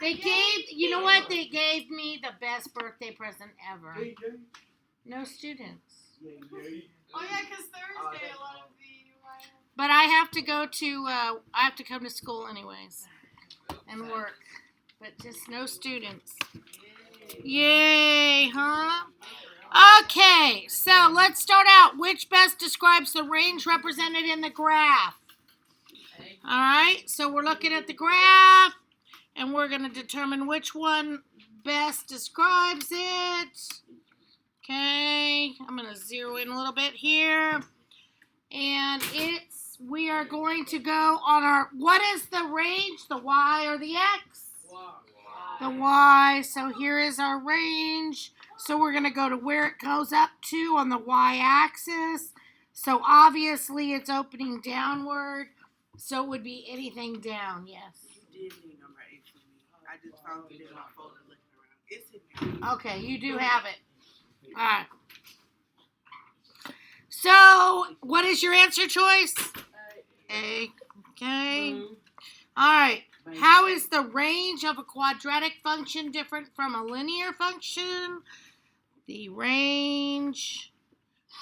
They gave, you know what? They gave me the best birthday present ever. No students. Oh yeah, because Thursday a lot of the. But I have to go to, I have to come to school anyways and work. But just no students. Yay, huh? Okay, so let's start out. Which best describes the range represented in the graph? All right, so we're looking at the graph, and we're going to determine which one best describes it. Okay, I'm going to zero in a little bit here. And we are going to go on our, what is the range, the Y or the X? The Y. So here is our range. So we're going to go to where it goes up to on the Y-axis. So obviously it's opening downward. So it would be anything down, yes. You did need number 8 for me. I just found it in my folder looking around. It's in there. Okay, you do have it. All right. So what is your answer choice? A. Okay. All right. How is the range of a quadratic function different from a linear function? The range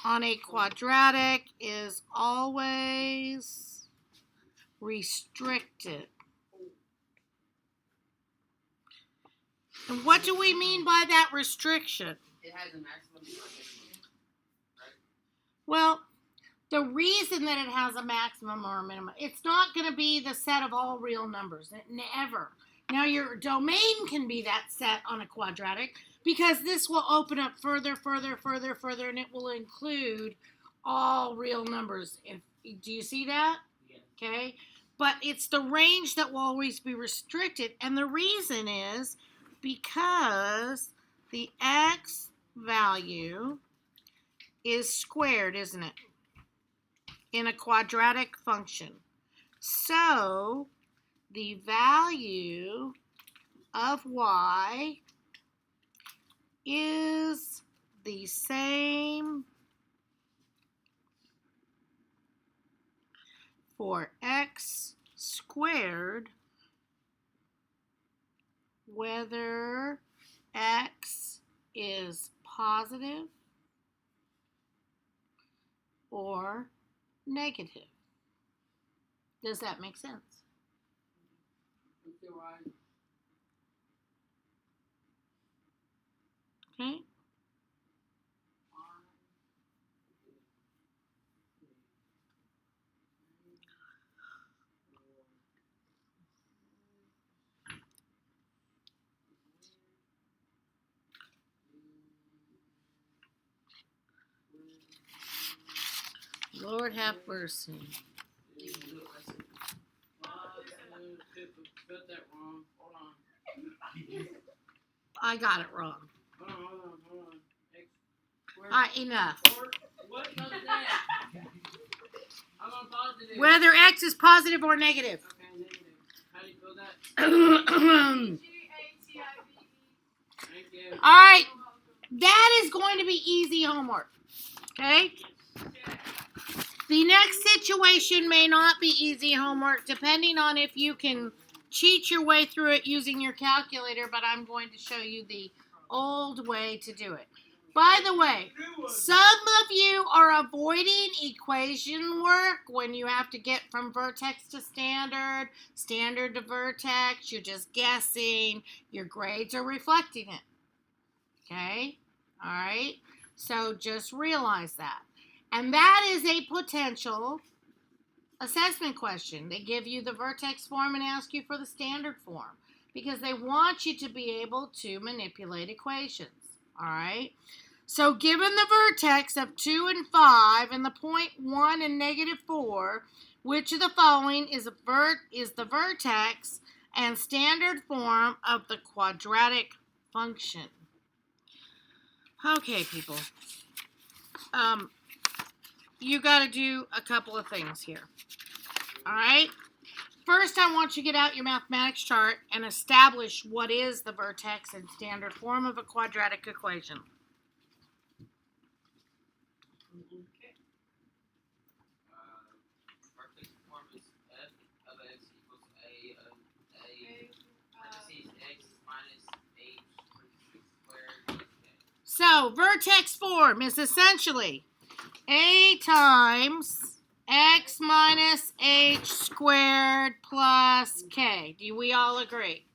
on a quadratic is always restricted. And what do we mean by that restriction? It has a maximum and a minimum, right? Well, the reason that it has a maximum or a minimum, it's not going to be the set of all real numbers. Never. Now, your domain can be that set on a quadratic because this will open up further, and it will include all real numbers. Do you see that? Yeah. Okay. But it's the range that will always be restricted. And the reason is because the x value is squared, isn't it? In a quadratic function. So the value of y is the same for x squared whether x is positive or negative. Does that make sense? Okay. Lord have mercy. I got it wrong. Hold on. All right, enough. What was that? I'm on positive. Whether x is positive or negative. Okay, negative. How do you spell that? G-A-T-I-V-E. Thank you. All right, that is going to be easy homework. Okay? The next situation may not be easy homework, depending on if you can cheat your way through it using your calculator, but I'm going to show you the old way to do it. By the way, some of you are avoiding equation work when you have to get from vertex to standard, standard to vertex. You're just guessing. Your grades are reflecting it. Okay? All right? So just realize that. And that is a potential assessment question. They give you the vertex form and ask you for the standard form because they want you to be able to manipulate equations. All right? So given the vertex of 2 and 5 and the point 1 and negative 4, which of the following is the vertex and standard form of the quadratic function? Okay, people. You got to do a couple of things here. All right? First, I want you to get out your mathematics chart and establish what is the vertex and standard form of a quadratic equation. Vertex form is f of x equals a of a parentheses x So, vertex form is essentially a times x minus h squared plus k. Do we all agree?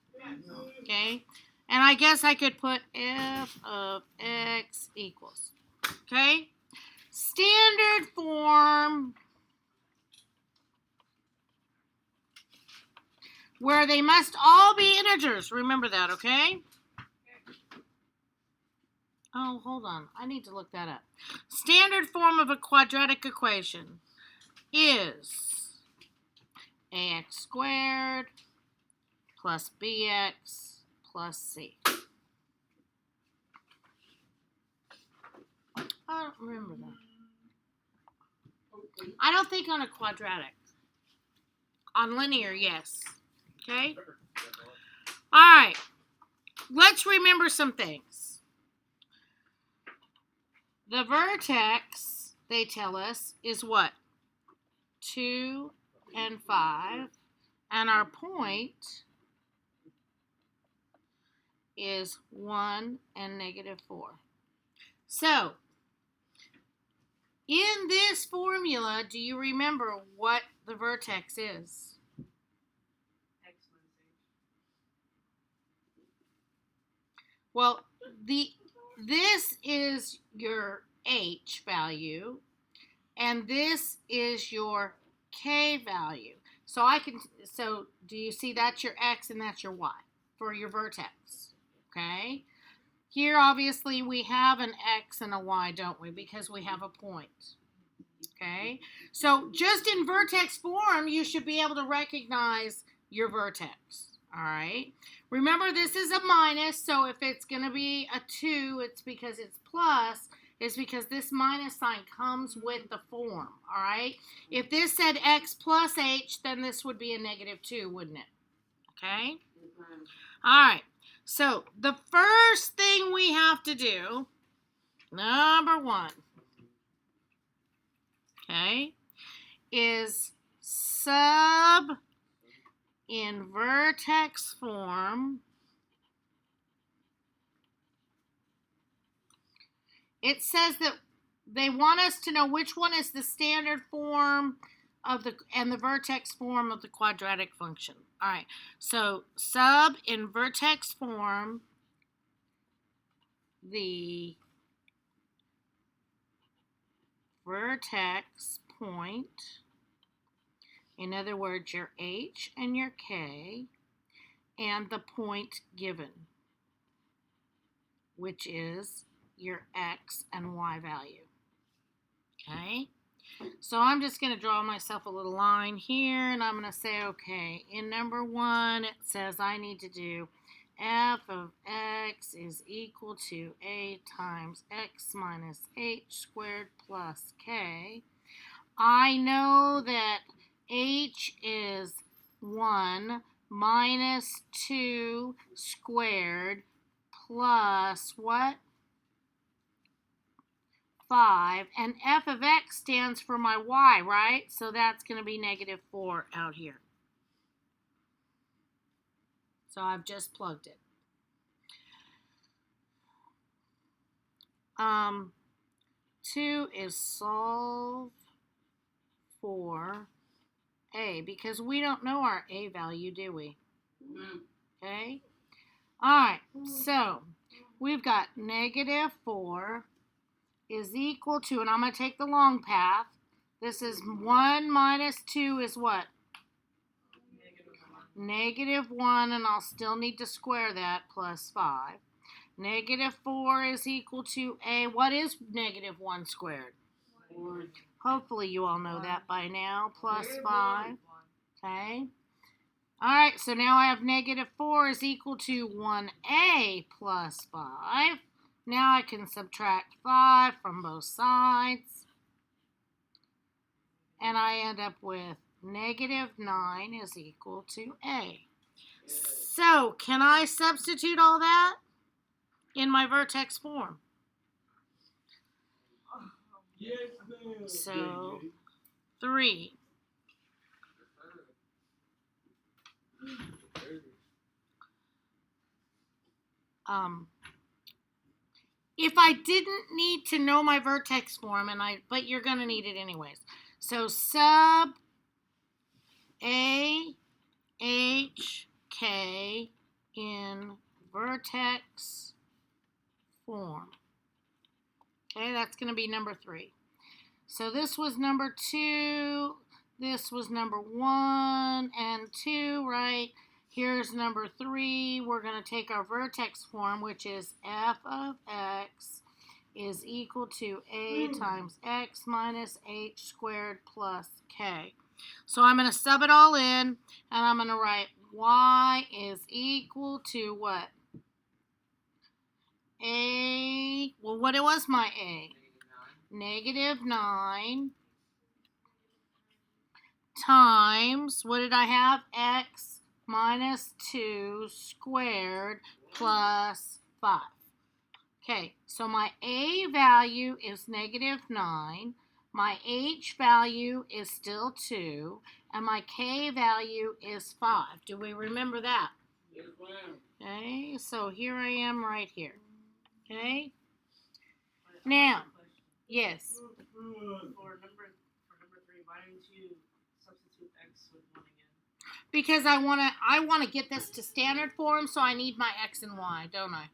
Okay. And I guess I could put f of x equals. Okay. Standard form where they must all be integers. Remember that, okay? Oh, hold on. I need to look that up. Standard form of a quadratic equation is ax squared plus bx plus c. I don't remember that. I don't think on a quadratic. On linear, yes. Okay? All right. Let's remember some things. The vertex, they tell us, is what? 2 and 5. And our point is 1 and negative 4. So, in this formula, do you remember what the vertex is? Well, this is your h value, and this is your k value. So do you see that's your x and that's your y for your vertex? Okay. Here, obviously, we have an x and a y, don't we? Because we have a point. Okay. So just in vertex form, you should be able to recognize your vertex. All right. Remember, this is a minus, so if it's going to be a 2, it's because it's plus. It's because this minus sign comes with the form. All right. If this said x plus h, then this would be a negative 2, wouldn't it? Okay. All right. So the first thing we have to do, number 1, okay, is sub in vertex form. It says that they want us to know which one is the standard form of the vertex form of the quadratic function. All right. So sub in vertex form the vertex point. In other words, your h and your k, and the point given, which is your x and y value. Okay? So I'm just going to draw myself a little line here, and I'm going to say, okay, in number 1, it says I need to do f of x is equal to a times x minus h squared plus k. I know that h is 1 minus 2 squared plus what? 5. And f of x stands for my y, right? So that's going to be negative 4 out here. So I've just plugged it. 2 is solve for a, because we don't know our a value, do we? Okay. All right. So we've got negative 4 is equal to, and I'm going to take the long path. This is 1 minus 2 is what? Negative 1, and I'll still need to square that, plus 5. Negative 4 is equal to a, what is negative 1 squared? 4. Hopefully you all know that by now, plus 5. Okay. All right, so now I have negative 4 is equal to 1a plus 5. Now I can subtract 5 from both sides. And I end up with negative 9 is equal to a. So, can I substitute all that in my vertex form? So, 3. if I didn't need to know my vertex form, but you're going to need it anyways. So sub A H K in vertex form. Okay, that's going to be number 3. So this was number 2, this was number 1 and 2, right? Here's number 3. We're going to take our vertex form, which is f of x is equal to a times x minus h squared plus k. So I'm going to sub it all in, and I'm going to write y is equal to what? A, well, what was my A? -9 times, what did I have? X minus 2 squared plus 5. Okay, so my A value is -9, my H value is still 2, and my K value is 5. Do we remember that? Yes, ma'am. Okay, so here I am right here. Okay, now, yes. For number 3, why didn't you substitute x with 1 again? Because I want to get this to standard form, so I need my x and y, don't I?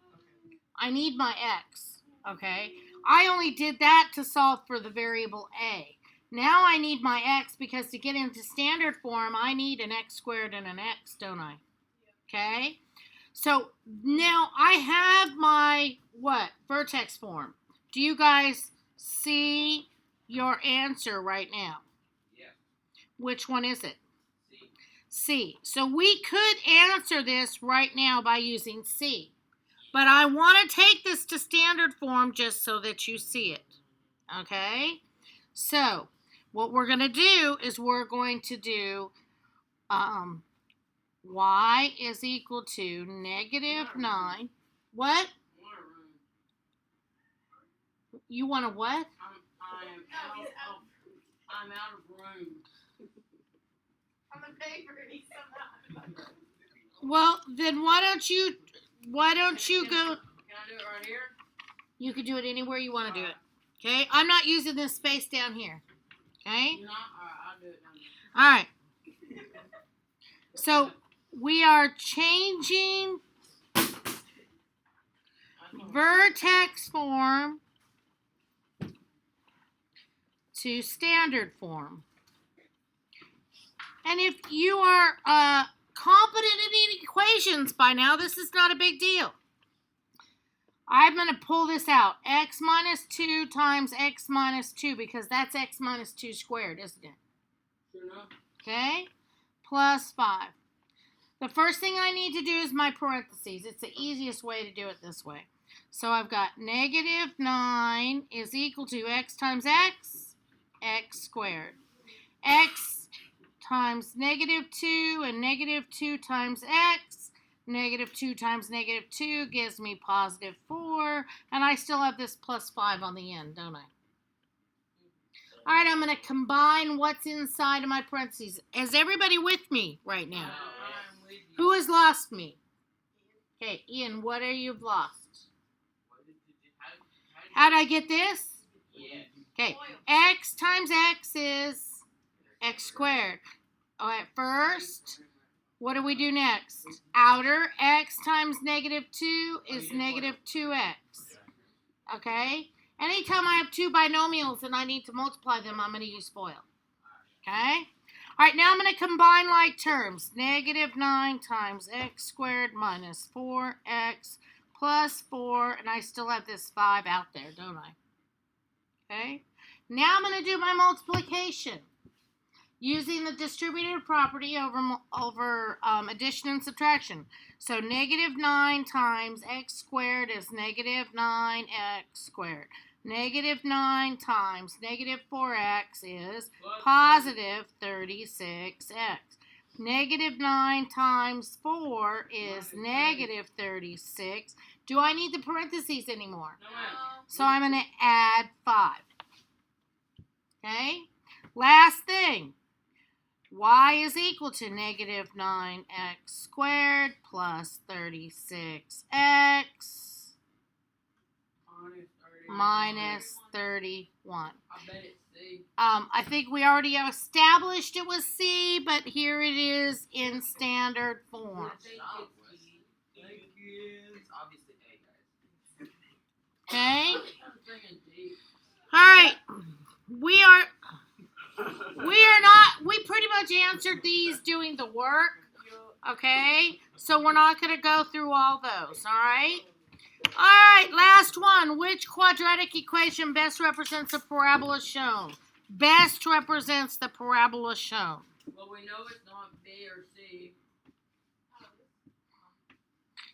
Okay. I need my x, okay? I only did that to solve for the variable a. Now I need my x because to get into standard form, I need an x squared and an x, don't I? Okay? So now I have my, what, vertex form. Do you guys see your answer right now? Yeah. Which one is it? C. C. So we could answer this right now by using C. But I want to take this to standard form just so that you see it. Okay? So what we're going to do is we're going to do y is equal to -9. What? You want to what? I'm out of room. On the paper, he somehow. Well, then why don't you go? Can I do it right here? You can do it anywhere you want to do it. Okay? I'm not using this space down here. Okay? You're not? Alright, I'll do it down there. All right. So we are changing vertex form to standard form. And if you are competent in equations by now, this is not a big deal. I'm going to pull this out. X minus 2 times x minus 2, because that's x minus 2 squared, isn't it? Sure enough. Okay? Plus 5. The first thing I need to do is my parentheses. It's the easiest way to do it this way. So I've got -9 is equal to x times x, x squared. X times -2 and -2 times x. -2 times -2 gives me +4. And I still have this plus 5 on the end, don't I? All right, I'm going to combine what's inside of my parentheses. Is everybody with me right now? I'm with you. Who has lost me? Okay, Ian, what are you lost? What did you, How'd I get this? Yeah. Okay, x times x is x squared. All right, first, what do we do next? Outer, x times -2 is -2x. Okay? Anytime I have two binomials and I need to multiply them, I'm going to use FOIL. Okay? All right, now I'm going to combine like terms. -9 times x squared minus 4x plus 4, and I still have this 5 out there, don't I? Okay? Now I'm going to do my multiplication using the distributive property over addition and subtraction. So -9 times x squared is -9x squared. -9 times -4x is positive 36x. -9 times 4 is -36. Do I need the parentheses anymore? No, ma'am. So I'm going to add 5. Okay? Last thing. y is equal to negative 9x squared plus 36x minus 31. I bet it's C. I think we already established it was C, but here it is in standard form. I think it's E. It's obviously A, guys. Okay? I'm thinking D. All right. We pretty much answered these doing the work. Okay? So we're not going to go through all those, all right? All right, last one. Which quadratic equation best represents the parabola shown? Best represents the parabola shown. Well, we know it's not B or C.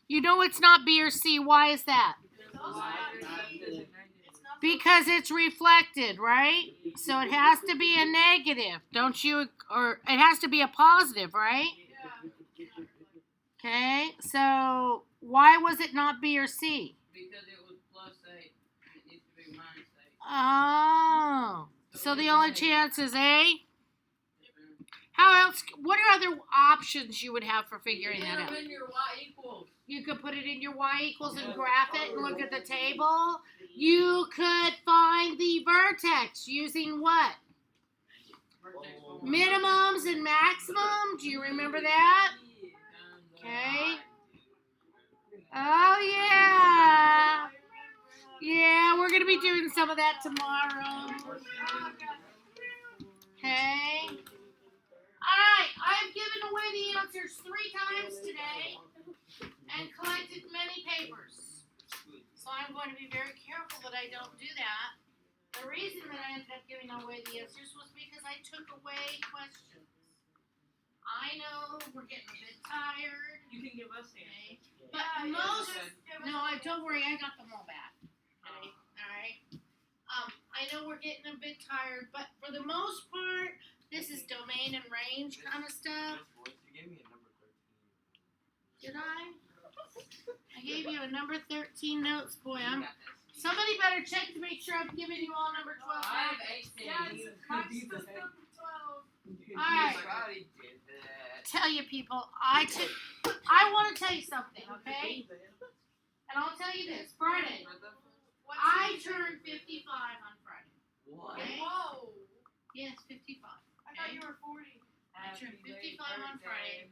You know it's not B or C. Why is that? Because it's reflected, right? So it has to be a negative, don't you? Or it has to be a positive, right? Okay, so why was it not B or C? Because it was plus 8. It needs to be minus 8. Oh, so the only chance is A? How else? What are other options you would have for figuring that out? In your y equals. You could put it in your y equals and graph it and look at the table. You could find the vertex using what? Minimums and maximum. Do you remember that? Okay. Oh, yeah. Yeah, we're going to be doing some of that tomorrow. Okay. All right. I've given away the answers 3 times today and collected many papers. So I'm going to be very careful that I don't do that. The reason that I ended up giving away the answers was because I took away questions. I know we're getting a bit tired. You can give us Okay. But don't worry, I got them all back. Okay. All right. I know we're getting a bit tired, but for the most part, this is domain and range kind of stuff. You gave me a number 13. Did I? I gave you a number 13 notes, boy. Somebody better check to make sure I'm giving you all number 12. I have 18. All right. Everybody did that. Tell you people, I want to tell you something, okay? And I'll tell you this, Friday. I turned 55 on Friday. What? Okay? Whoa. Yes, 55. I thought you were 40. I turned 55 on Friday,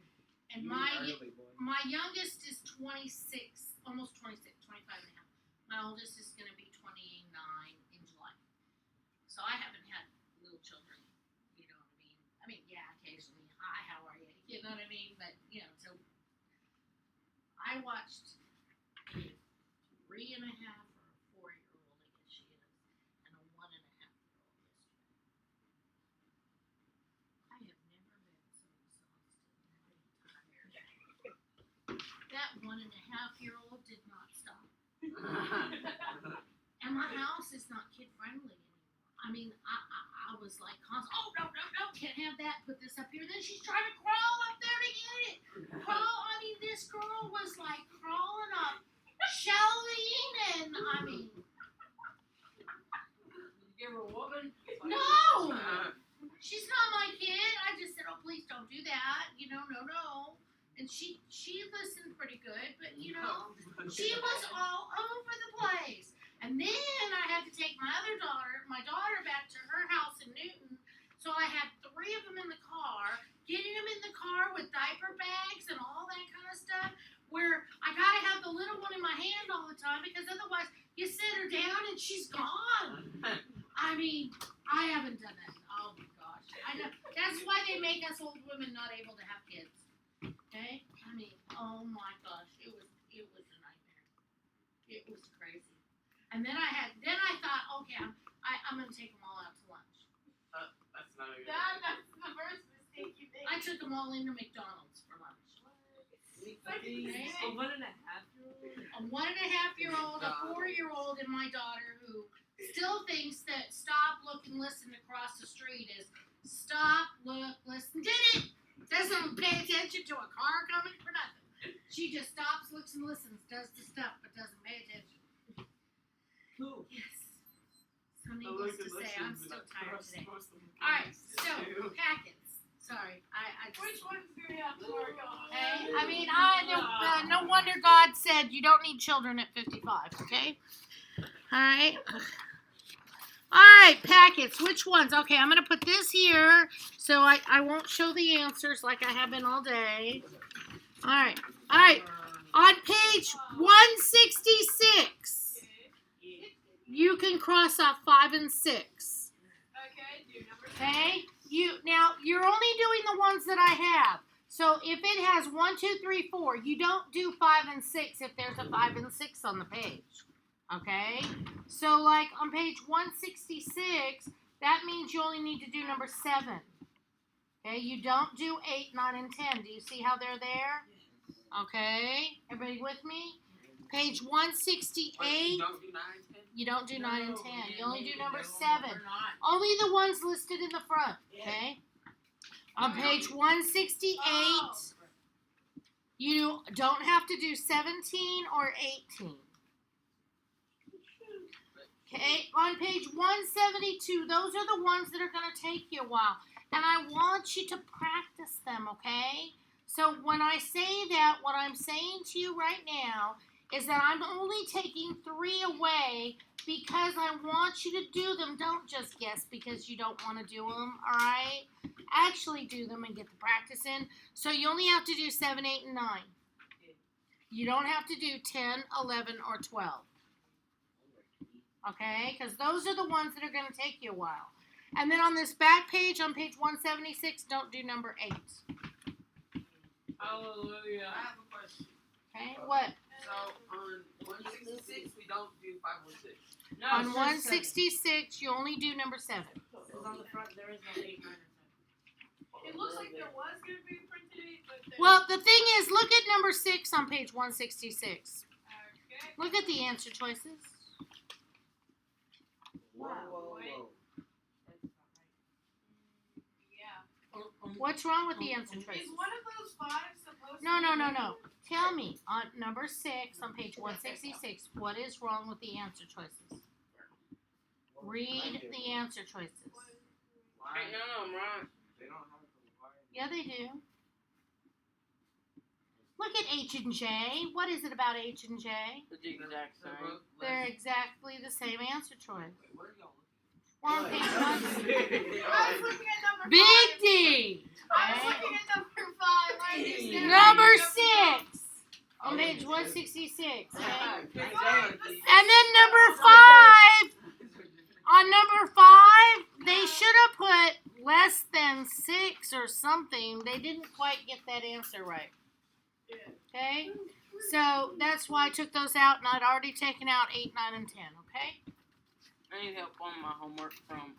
and my youngest is 26, almost 26, 25 and a half. My oldest is going to be 29 in July. So I haven't had little children, you know what I mean? I mean, yeah, occasionally, hi, how are you? You know what I mean? But, you know, so I watched a 3 and a half or a 4-year-old, I guess she is, and a 1 and a half year old yesterday. I have never been so exhausted and tired. That 1 and a half year old did not stop. And my house is not kid friendly anymore. I mean, I was like, oh, no, can't have that. Put this up here. Then she's trying to crawl up there to get it. I mean, this girl was like crawling up, shelving, and I mean. You give her a woman? No! She's not my kid. I just said, oh, please don't do that. You know, no. And she listened pretty good, but, you know, she was all over the place. And then I had to take my daughter back to her house in Newton. So I had 3 of them in the car, getting them in the car with diaper bags and all that kind of stuff, where I got to have the little one in my hand all the time because otherwise you sit her down and she's gone. I mean, I haven't done that. Oh, my gosh. I know. That's why they make us old women not able to have kids. Okay? I mean, oh, my gosh. It was a nightmare. It was crazy. And then I thought, okay, I'm going to take them all out to lunch. That's not a good That's the first mistake you made. I took them all into McDonald's for lunch. idea. A 1 and a half year old? A 1 and a half year old, a 4-year-old, and my daughter who still thinks that stop, look, and listen across the street is stop, look, listen, did it! Doesn't pay attention to a car coming for nothing. She just stops, looks, and listens, does the stuff, but doesn't pay attention. Who? Yes. So needless to say, I'm still tired today. Alright, so, packets. Sorry. Which one's gonna have to work on? Okay? I mean, no wonder God said you don't need children at 55, okay? Alright. Alright, packets. Which ones? Okay, I'm going to put this here so I won't show the answers like I have been all day. Alright. Alright. On page 166, you can cross off 5 and 6. Okay, do number 6. Okay? Now, you're only doing the ones that I have. So if it has 1, 2, 3, 4, you don't do 5 and 6 if there's a 5 and 6 on the page. Okay? So like on page 166, that means you only need to do number 7. Okay? You don't do 8, 9, and 10. Do you see how they're there? Okay? Everybody with me? Page 168. You don't do 9 and 10. You only do number 7. Only the ones listed in the front. Okay? On page 168, you don't have to do 17 or 18. Okay, on page 172, those are the ones that are going to take you a while. And I want you to practice them, okay? So when I say that, what I'm saying to you right now is that I'm only taking 3 away because I want you to do them. Don't just guess because you don't want to do them, all right? Actually do them and get the practice in. So you only have to do 7, 8, and 9. You don't have to do 10, 11, or 12. Okay? Because those are the ones that are going to take you a while. And then on this back page, on page 176, don't do number 8. Hallelujah. I have a question. Okay? What? So on 166, we don't do 516. No, On 166, you only do number 7. Because on the front there is no 8, 9, or 10. It looks like there was going to be printed 8, but there's... Well, the thing is, look at number 6 on page 166. Okay. Look at the answer choices. Whoa. That's not right. Yeah. What's wrong with the answer choices? Is one of those 5 supposed to No. be... Tell me, on number 6 on page 166, what is wrong with the answer choices? Read the answer choices. Right, no, I'm wrong. They don't have it required. Yeah, they do. Look at H and J. What is it about H and J? The exact same. They're exactly the same answer choice. Wait, what are y'all Well, on page 1. I was looking at number 5. Big D. I was Okay. looking at number 5. I understand. Number 6 on page 166. Okay? And then number 5. On number 5, they should have put less than 6 or something. They didn't quite get that answer right. Okay? So that's why I took those out, and I'd already taken out 8, 9, and 10. Okay? I need help on my homework from